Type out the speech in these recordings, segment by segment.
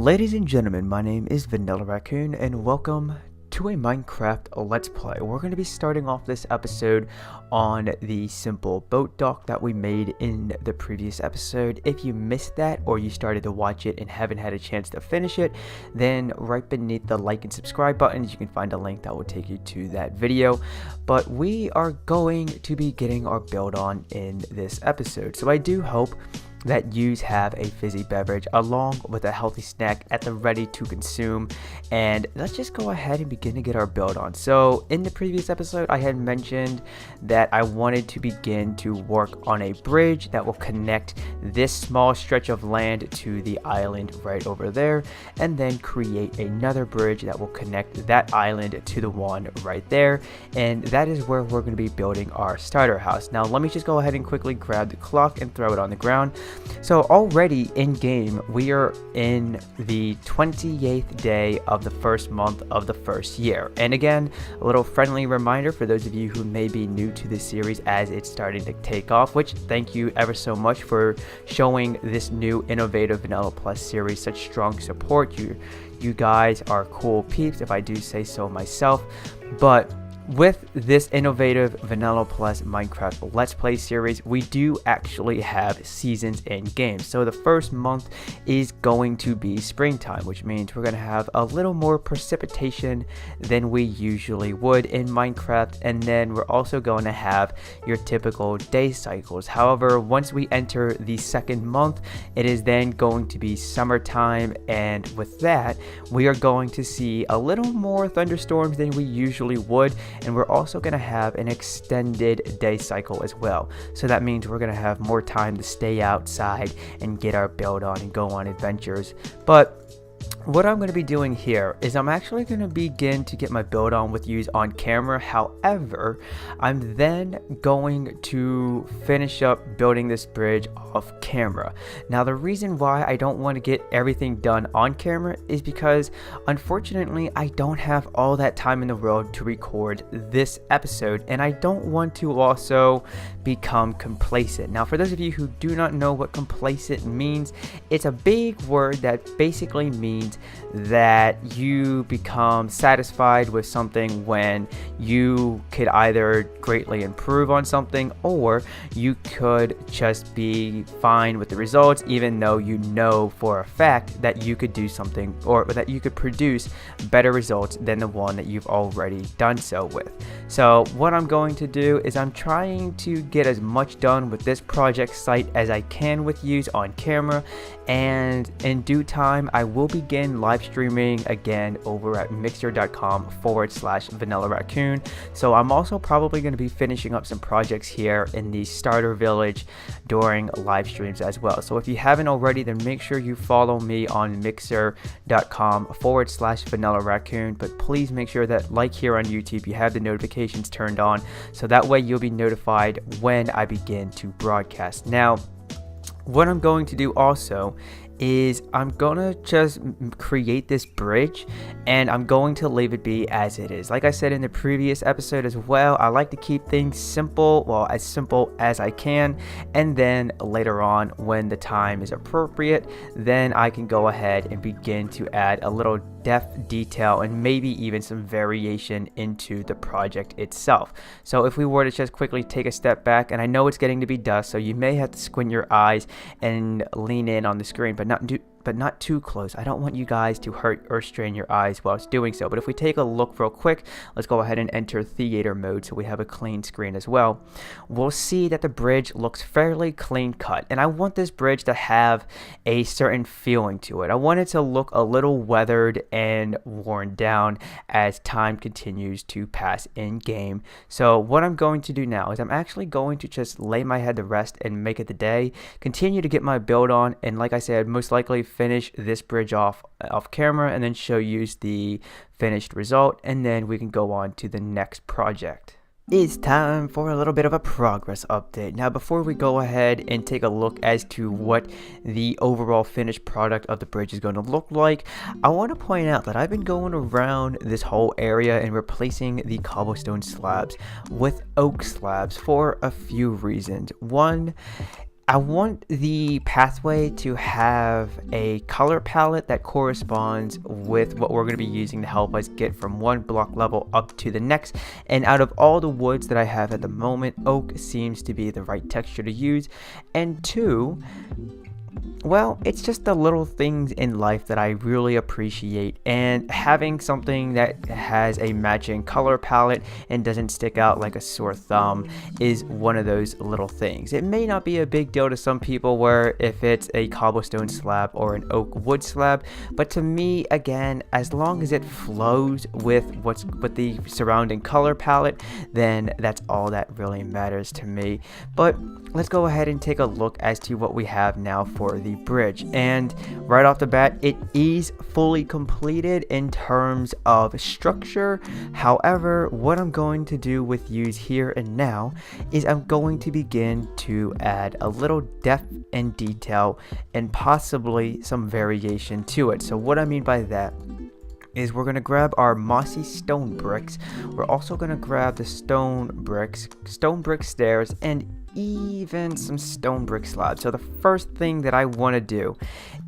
Ladies and gentlemen, my name is Vanillaraccoon and welcome to a Minecraft Let's Play. We're going to be starting off this episode on the simple boat dock that we made in the previous episode. If you missed that or you started to watch it and haven't had a chance to finish it, then right beneath the like and subscribe buttons you can find a link that will take you to that video. But we are going to be getting our build on in this episode, so I do hope that you have a fizzy beverage along with a healthy snack at the ready to consume, and let's just go ahead and begin to get our build on. So in the previous episode I had mentioned that I wanted to begin to work on a bridge that will connect this small stretch of land to the island right over there, and then create another bridge that will connect that island to the one right there, and that is where we're going to be building our starter house. Now let me just go ahead and quickly grab the clock and throw it on the ground. So already in game we are in the 28th day of the first month of the first year, and again, a little friendly reminder for those of you who may be new to this series as it's starting to take off, which thank you ever so much for showing this new innovative Vanilla Plus series such strong support. You guys are cool peeps if I do say so myself. But with this innovative Vanilla Plus Minecraft Let's Play series, we do actually have seasons in game. So the first month is going to be springtime, which means we're going to have a little more precipitation than we usually would in Minecraft, and then we're also going to have your typical day cycles. However, once we enter the second month, it is then going to be summertime, and with that we are going to see a little more thunderstorms than we usually would, and we're also going to have an extended day cycle as well. So that means we're going to have more time to stay outside and get our build on and go on adventures. But what I'm going to be doing here is I'm actually going to begin to get my build on with you on camera. However, I'm then going to finish up building this bridge off camera. Now the reason why I don't want to get everything done on camera is because unfortunately I don't have all that time in the world to record this episode, and I don't want to also become complacent. Now for those of you who do not know what complacent means, it's a big word that basically means that you become satisfied with something when you could either greatly improve on something, or you could just be fine with the results even though you know for a fact that you could do something, or that you could produce better results than the one that you've already done so with. So what I'm going to do is I'm trying to get as much done with this project site as I can with you on camera, and in due time I will begin live streaming again over at mixer.com/Vanillaraccoon. So I'm also probably going to be finishing up some projects here in the starter village during live streams as well. So if you haven't already, then make sure you follow me on mixer.com/Vanillaraccoon. But please make sure that, like here on YouTube, you have the notifications turned on, so that way you'll be notified when I begin to broadcast. Now what I'm going to do also is I'm gonna just create this bridge, and I'm going to leave it be as it is. Like I said in the previous episode as well, I like to keep things simple, well, as simple as I can, and then later on when the time is appropriate, then I can go ahead and begin to add a little depth, detail, and maybe even some variation into the project itself. So if we were to just quickly take a step back, and I know it's getting to be dusk, so you may have to squint your eyes and lean in on the screen, but not too close. I don't want you guys to hurt or strain your eyes whilst doing so. But if we take a look real quick, let's go ahead and enter theater mode so we have a clean screen as well. We'll see that the bridge looks fairly clean cut, and I want this bridge to have a certain feeling to it. I want it to look a little weathered and worn down as time continues to pass in game. So what I'm going to do now is I'm actually going to just lay my head to rest and make it the day, continue to get my build on, and like I said, most likely finish this bridge off camera and then show you the finished result, and then we can go on to the next project. It's time for a little bit of a progress update. Now before we go ahead and take a look as to what the overall finished product of the bridge is going to look like, I want to point out that I've been going around this whole area and replacing the cobblestone slabs with oak slabs for a few reasons. One, I want the pathway to have a color palette that corresponds with what we're going to be using to help us get from one block level up to the next. And out of all the woods that I have at the moment, oak seems to be the right texture to use. And two, well, it's just the little things in life that I really appreciate, and having something that has a matching color palette and doesn't stick out like a sore thumb is one of those little things. It may not be a big deal to some people where if it's a cobblestone slab or an oak wood slab, but to me, again, as long as it flows with the surrounding color palette, then that's all that really matters to me. But let's go ahead and take a look as to what we have now for the bridge. And right off the bat, it is fully completed in terms of structure. However, what I'm going to do with use here and now is I'm going to begin to add a little depth and detail and possibly some variation to it. So what I mean by that is we're going to grab our mossy stone bricks. We're also going to grab the stone brick stairs, and even some stone brick slabs. So the first thing that I want to do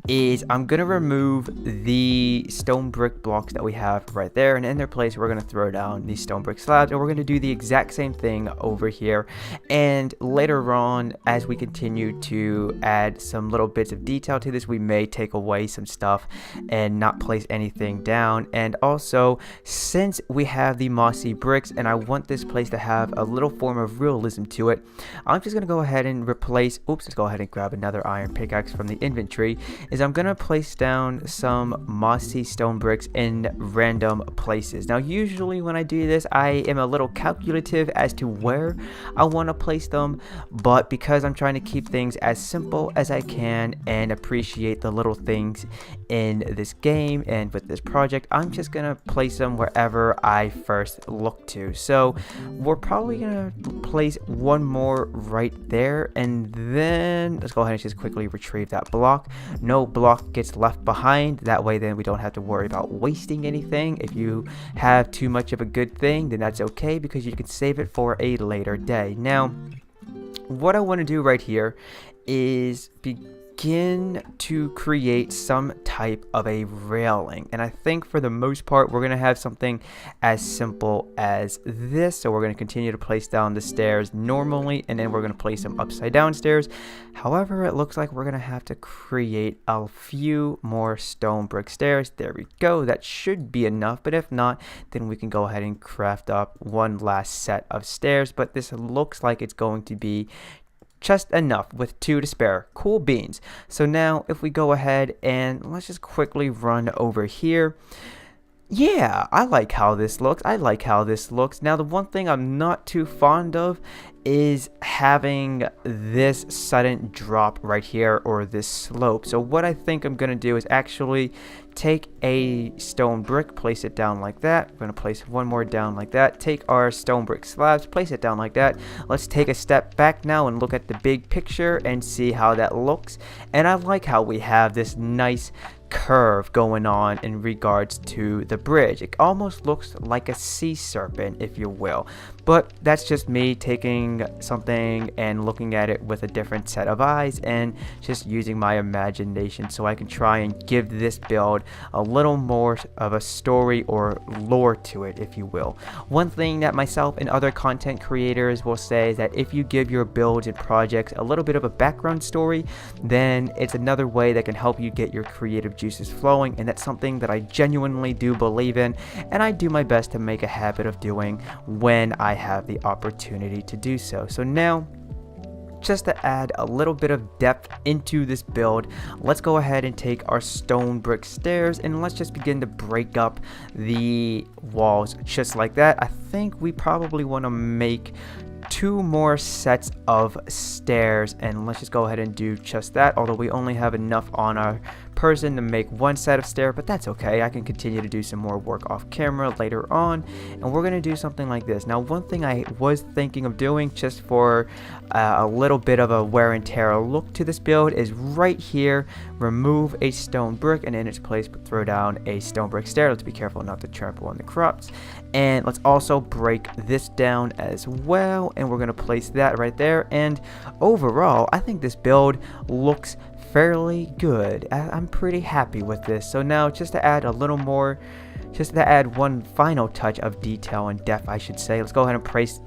is I'm going to remove the stone brick blocks that we have right there, and in their place we're going to throw down these stone brick slabs, and we're going to do the exact same thing over here. And later on, as we continue to add some little bits of detail to this, we may take away some stuff and not place anything down. And also, since we have the mossy bricks and I want this place to have a little form of realism to it, I'm just going to go ahead and replace, let's go ahead and grab another iron pickaxe from the inventory, is I'm going to place down some mossy stone bricks in random places. Now usually when I do this, I am a little calculative as to where I want to place them, but because I'm trying to keep things as simple as I can and appreciate the little things in this game and with this project, I'm just going to place them wherever I first look to. So we're probably going to place one more right there, and then let's go ahead and just quickly retrieve that block. No block gets left behind, that way then we don't have to worry about wasting anything. If you have too much of a good thing, then that's okay, because you can save it for a later day. Now what I want to do right here is begin to create some type of a railing, and I think for the most part we're going to have something as simple as this. So we're going to continue to place down the stairs normally, and then we're going to place them upside down stairs. However, it looks like we're going to have to create a few more stone brick stairs. There we go, that should be enough, but if not, then we can go ahead and craft up one last set of stairs. But this looks like it's going to be just enough with 2 to spare. Cool beans. So now if we go ahead and let's just quickly run over here. Yeah, I like how this looks. Now the one thing I'm not too fond of is having this sudden drop right here, or this slope. So what I think I'm gonna do is actually take a stone brick, place it down like that. We're gonna place one more down like that. Take our stone brick slabs, place it down like that. Let's take a step back now and look at the big picture and see how that looks. And I like how we have this nice curve going on in regards to the bridge. It almost looks like a sea serpent, if you will, but that's just me taking something and looking at it with a different set of eyes and just using my imagination so I can try and give this build a little more of a story or lore to it, if you will. One thing that myself and other content creators will say is that if you give your builds and projects a little bit of a background story, then it's another way that can help you get your creative juices flowing, and that's something that I genuinely do believe in, and I do my best to make a habit of doing when I have the opportunity to do so. So now, just to add a little bit of depth into this build, let's go ahead and take our stone brick stairs and let's just begin to break up the walls just like that. I think we probably want to make 2 more sets of stairs, and let's just go ahead and do just that, although we only have enough on our person to make one set of stair, but that's okay. I can continue to do some more work off camera later on, and we're gonna do something like this. Now, one thing I was thinking of doing just for a little bit of a wear and tear look to this build is right here, remove a stone brick, and in its place throw down a stone brick stair. Let's be careful not to trample on the crops, and let's also break this down as well, and we're gonna place that right there. And overall, I think this build looks fairly good. I'm pretty happy with this. So now, just to add a little more, just to add one final touch of detail and depth, I should say, let's go ahead and place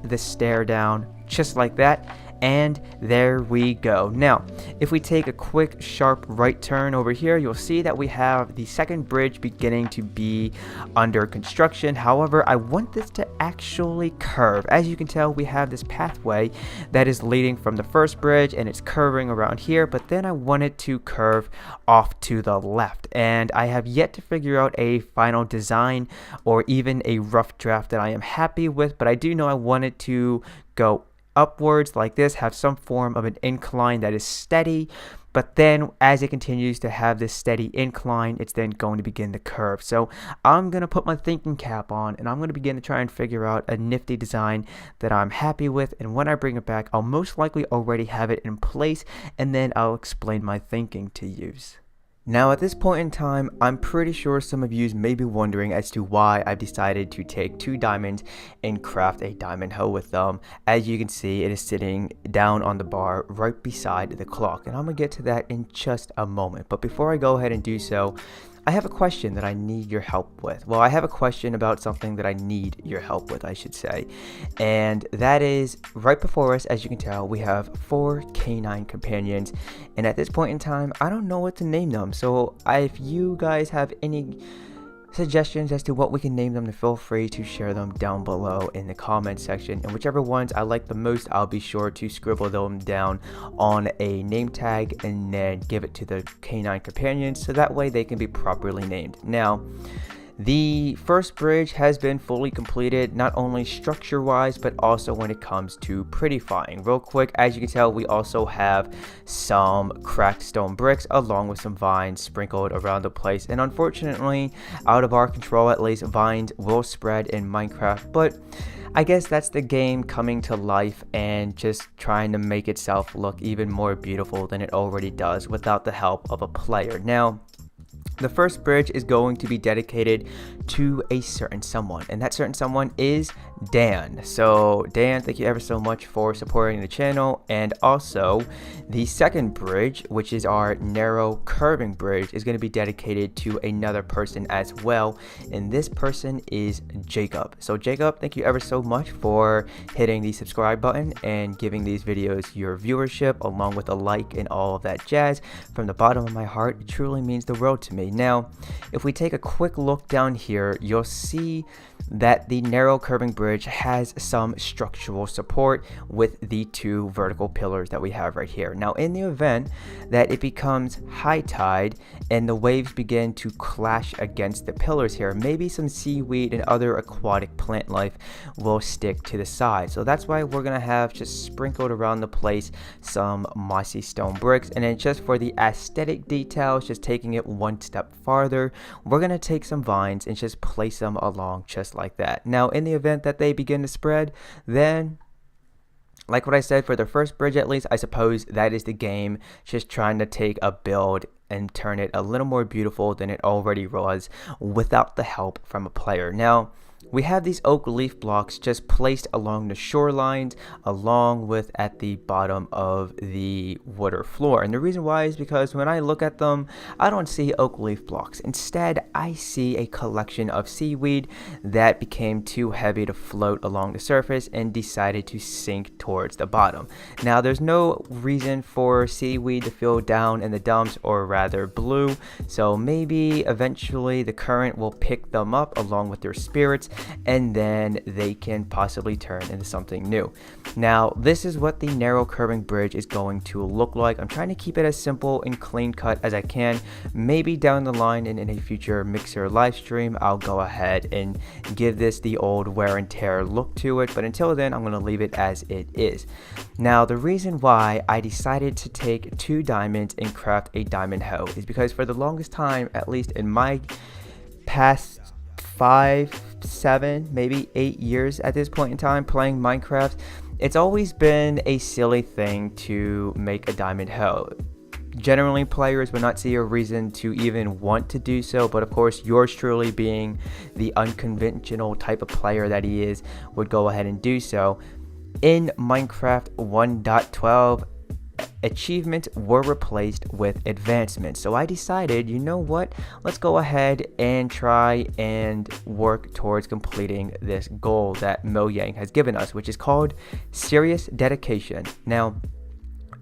the stair down just like that. And there we go. Now, if we take a quick sharp right turn over here, you'll see that we have the second bridge beginning to be under construction. However, I want this to actually curve. As you can tell, we have this pathway that is leading from the first bridge, and it's curving around here, but then I want it to curve off to the left, and I have yet to figure out a final design or even a rough draft that I am happy with, but I do know I want it to go upwards like this, have some form of an incline that is steady, but then as it continues to have this steady incline, it's then going to begin to curve. So I'm going to put my thinking cap on, and I'm going to begin to try and figure out a nifty design that I'm happy with, and when I bring it back, I'll most likely already have it in place, and then I'll explain my thinking to use. Now, at this point in time, I'm pretty sure some of you may be wondering as to why I've decided to take 2 diamonds and craft a diamond hoe with them. As you can see, it is sitting down on the bar right beside the clock, and I'm going to get to that in just a moment. But before I go ahead and do so, I have a question that I need your help with. Well, I have a question about something that I need your help with, I should say. And that is, right before us, as you can tell, we have 4 canine companions. And at this point in time, I don't know what to name them. So if you guys have any suggestions as to what we can name them, to feel free to share them down below in the comment section, and whichever ones I like the most, I'll be sure to scribble them down on a name tag and then give it to the canine companions so that way they can be properly named. Now, the first bridge has been fully completed, not only structure wise but also when it comes to prettifying. Real quick, as you can tell, we also have some cracked stone bricks along with some vines sprinkled around the place, and unfortunately, out of our control at least, vines will spread in Minecraft, but I guess that's the game coming to life and just trying to make itself look even more beautiful than it already does without the help of a player. Now, the first bridge is going to be dedicated to a certain someone, and that certain someone is Dan. So Dan, thank you ever so much for supporting the channel. And also the second bridge, which is our narrow curving bridge, is going to be dedicated to another person as well, and this person is Jacob. So Jacob, thank you ever so much for hitting the subscribe button and giving these videos your viewership along with a like and all of that jazz. From the bottom of my heart, it truly means the world to me. Now, if we take a quick look down here, you'll see that the narrow curving bridge has some structural support with the 2 vertical pillars that we have right here. Now, in the event that it becomes high tide and the waves begin to clash against the pillars here, maybe some seaweed and other aquatic plant life will stick to the side. So that's why we're gonna have just sprinkled around the place some mossy stone bricks, and then just for the aesthetic details, just taking it one step farther, we're gonna take some vines and just place them along just like that. Now, in the event that they begin to spread, then like what I said for the first bridge, at least, I suppose that is the game, just trying to take a build and turn it a little more beautiful than it already was without the help from a player. Now, we have these oak leaf blocks just placed along the shorelines, along with at the bottom of the water floor. And the reason why is because when I look at them, I don't see oak leaf blocks. Instead, I see a collection of seaweed that became too heavy to float along the surface and decided to sink towards the bottom. Now, there's no reason for seaweed to feel down in the dumps, or rather blue. So maybe eventually the current will pick them up along with their spirits and then they can possibly turn into something new. Now, this is what the narrow curving bridge is going to look like. I'm trying to keep it as simple and clean cut as I can. Maybe down the line in a future Mixer live stream, I'll go ahead and give this the old wear and tear look to it, but until then, I'm going to leave it as it is. Now, the reason why I decided to take 2 diamonds and craft a diamond hoe is because for the longest time, at least in my past 5, 7, maybe 8 years at this point in time playing Minecraft, it's always been a silly thing to make a diamond hoe. Generally, players would not see a reason to even want to do so, but of course, yours truly, being the unconventional type of player that he is, would go ahead and do so. In Minecraft 1.12, achievements were replaced with advancements. So I decided, you know what, let's go ahead and try and work towards completing this goal that Mojang has given us, which is called serious dedication. Now,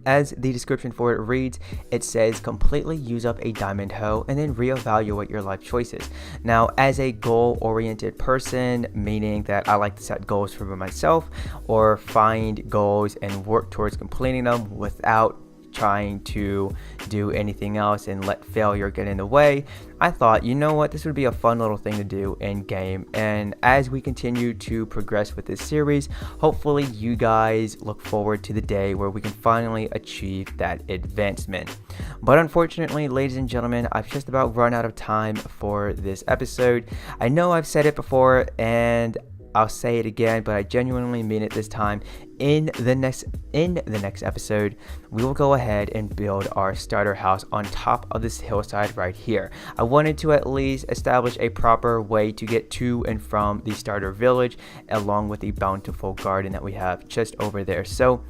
as the description for it reads, it says completely use up a diamond hoe and then reevaluate your life choices. Now, as a goal-oriented person, meaning that I like to set goals for myself or find goals and work towards completing them without trying to do anything else and let failure get in the way, I thought, you know what, this would be a fun little thing to do in game. And as we continue to progress with this series, hopefully you guys look forward to the day where we can finally achieve that advancement. But unfortunately, ladies and gentlemen, I've just about run out of time for this episode. I know I've said it before and I'll say it again, but I genuinely mean it this time. In the next episode, we will go ahead and build our starter house on top of this hillside right here. I wanted to at least establish a proper way to get to and from the starter village, along with the bountiful garden that we have just over there. So,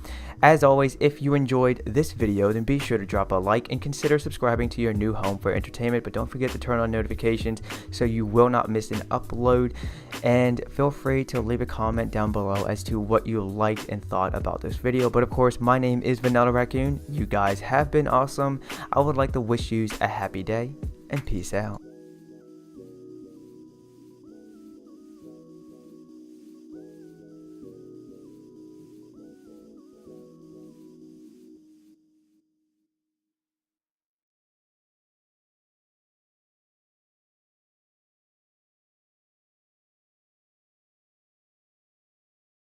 as always, if you enjoyed this video, then be sure to drop a like and consider subscribing to your new home for entertainment, but don't forget to turn on notifications so you will not miss an upload. And feel free to leave a comment down below as to what you liked and thought about this video. But of course, my name is Vanillaraccoon. You guys have been awesome. I would like to wish you a happy day and peace out.